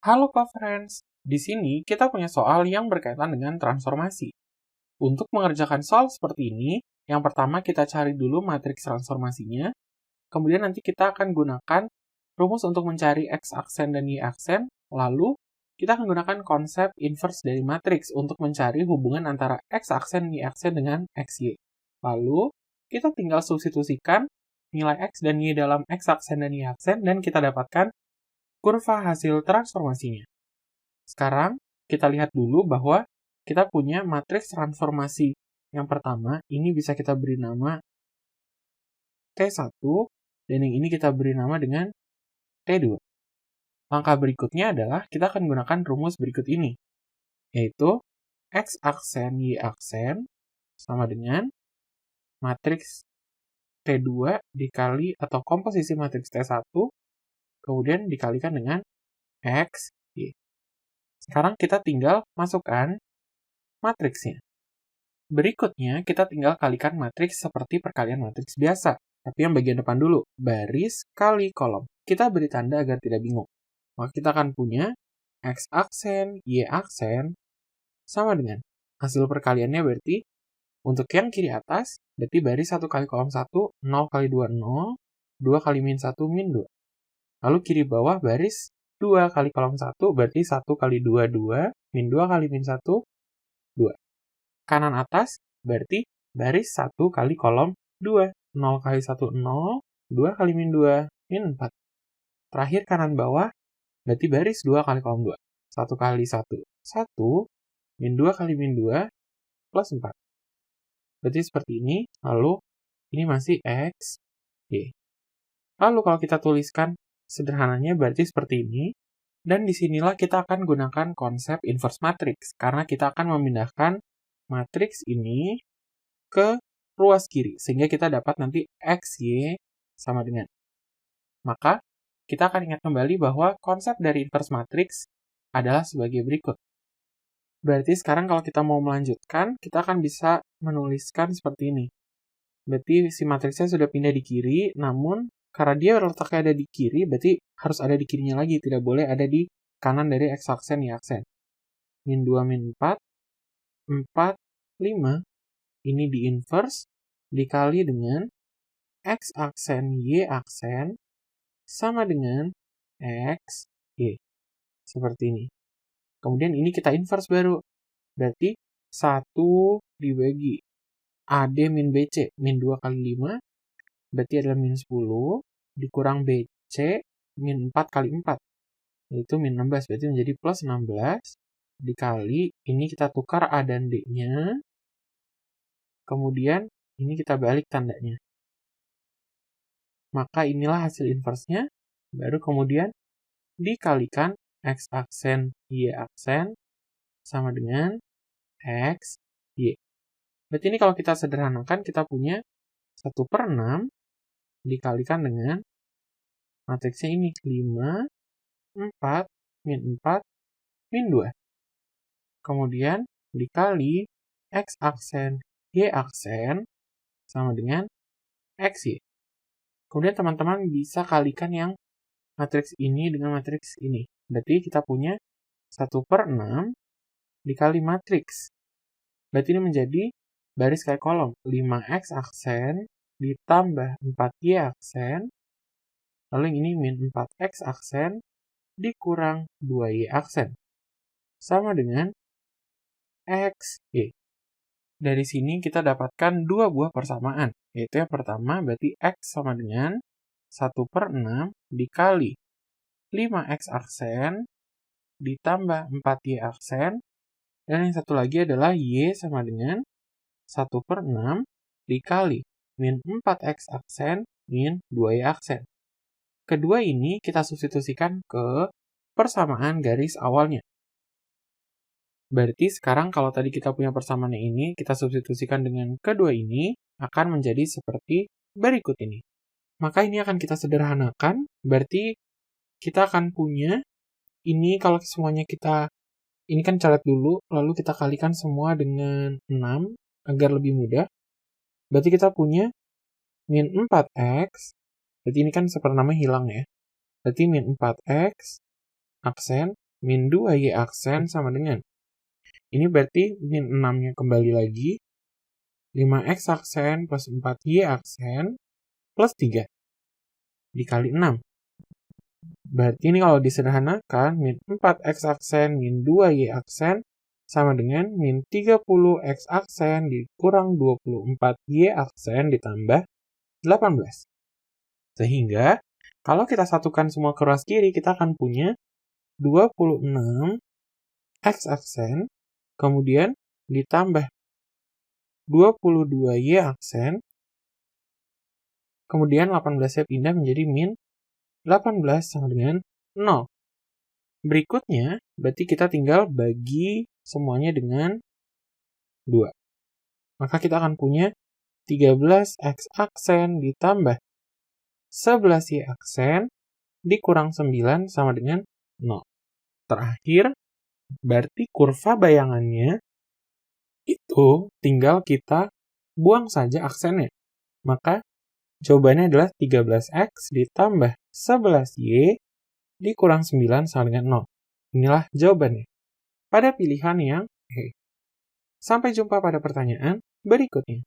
Halo Pak Friends, di sini kita punya soal yang berkaitan dengan transformasi. Untuk mengerjakan soal seperti ini, yang pertama kita cari dulu matriks transformasinya, kemudian nanti kita akan gunakan rumus untuk mencari X aksen dan Y aksen, lalu kita akan gunakan konsep inverse dari matriks untuk mencari hubungan antara X aksen Y aksen dengan XY. Lalu, kita tinggal substitusikan nilai X dan Y dalam X aksen dan Y aksen, dan kita dapatkan kurva hasil transformasinya. Sekarang, kita lihat dulu bahwa kita punya matriks transformasi. Yang pertama, ini bisa kita beri nama T1, dan yang ini kita beri nama dengan T2. Langkah berikutnya adalah kita akan gunakan rumus berikut ini, yaitu X aksen Y aksen sama dengan matriks T2 dikali atau komposisi matriks T1, kemudian dikalikan dengan X, Y. Sekarang kita tinggal masukkan matriksnya. Berikutnya, kita tinggal kalikan matriks seperti perkalian matriks biasa. Tapi yang bagian depan dulu, baris kali kolom. Kita beri tanda agar tidak bingung. Maka kita akan punya X aksen, Y aksen, sama dengan hasil perkaliannya berarti untuk yang kiri atas, berarti baris 1 kali kolom 1, 0 kali 2, 0, 2 kali min 1, min 2. Lalu kiri bawah baris 2 kali kolom 1, berarti 1 kali 2, 2, min 2 kali min 1, 2. Kanan atas berarti baris 1 kali kolom 2. 0 kali 1, 0, 2 kali min 2, min 4. Terakhir kanan bawah berarti baris 2 kali kolom 2. 1 kali 1, 1, min 2 kali min 2, plus 4. Berarti seperti ini, lalu ini masih X, Y. Lalu kalau kita tuliskan sederhananya berarti seperti ini, dan disinilah kita akan gunakan konsep inverse matrix, karena kita akan memindahkan matriks ini ke ruas kiri, sehingga kita dapat nanti X, Y sama dengan. Maka, kita akan ingat kembali bahwa konsep dari inverse matrix adalah sebagai berikut. Berarti sekarang kalau kita mau melanjutkan, kita akan bisa menuliskan seperti ini. Berarti si matriksnya sudah pindah di kiri, namun karena dia letaknya ada di kiri, berarti harus ada di kirinya lagi, tidak boleh ada di kanan dari X aksen, Y aksen. Min 2, min 4, 4, 5, ini di inverse, dikali dengan X aksen, Y aksen, sama dengan X, Y. Seperti ini. Kemudian ini kita inverse baru. Berarti 1 dibagi AD min BC, min 2 kali 5, berarti adalah min 10, dikurang BC, min 4 kali 4, yaitu min 16, berarti menjadi plus 16, dikali, ini kita tukar A dan D-nya, kemudian ini kita balik tandanya. Maka inilah hasil inverse-nya, baru kemudian dikalikan X aksen, Y aksen, sama dengan X, Y. Berarti ini kalau kita sederhanakan, kita punya 1/6 dikalikan dengan matriksnya ini, 5, 4, min 4, min 2. Kemudian dikali X aksen, Y aksen, sama dengan X, Y. Kemudian teman-teman bisa kalikan yang matriks ini dengan matriks ini. Berarti kita punya 1/6 dikali matriks. Berarti ini menjadi baris kali kolom. 5X aksen ditambah 4Y aksen. Lalu yang ini min 4X aksen dikurang 2Y aksen. Sama dengan X, Y. Dari sini kita dapatkan dua buah persamaan. Yaitu yang pertama berarti X sama dengan 1/6 dikali 5X aksen ditambah 4Y aksen. Dan yang satu lagi adalah Y sama dengan 1/6 dikali min 4X aksen min 2Y aksen. Kedua ini kita substitusikan ke persamaan garis awalnya. Berarti sekarang kalau tadi kita punya persamaan ini, kita substitusikan dengan kedua ini, akan menjadi seperti berikut ini. Maka ini akan kita sederhanakan, berarti kita akan punya, ini kalau semuanya kita, ini kan coret dulu, lalu kita kalikan semua dengan 6, agar lebih mudah. Berarti kita punya min 4X, berarti ini kan 1/6 hilang ya. Berarti min 4X aksen min 2Y aksen sama dengan. Ini berarti min 6-nya kembali lagi. 5X aksen plus 4Y aksen plus 3. Dikali 6. Berarti ini kalau disederhanakan, min 4X aksen min 2Y aksen sama dengan min 30X aksen dikurang 24Y aksen ditambah 18. Sehingga, kalau kita satukan semua ke ruas kiri, kita akan punya 26X aksen, kemudian ditambah 22Y aksen, kemudian 18-nya pindah menjadi min 18 sama dengan 0. Berikutnya, berarti kita tinggal bagi semuanya dengan 2. Maka kita akan punya 13X aksen ditambah 11Y aksen dikurang 9 sama dengan 0. Terakhir, berarti kurva bayangannya itu tinggal kita buang saja aksennya. Maka jawabannya adalah 13X ditambah 11Y dikurang 9 sama dengan 0. Inilah jawabannya pada pilihan yang E. Sampai jumpa pada pertanyaan berikutnya.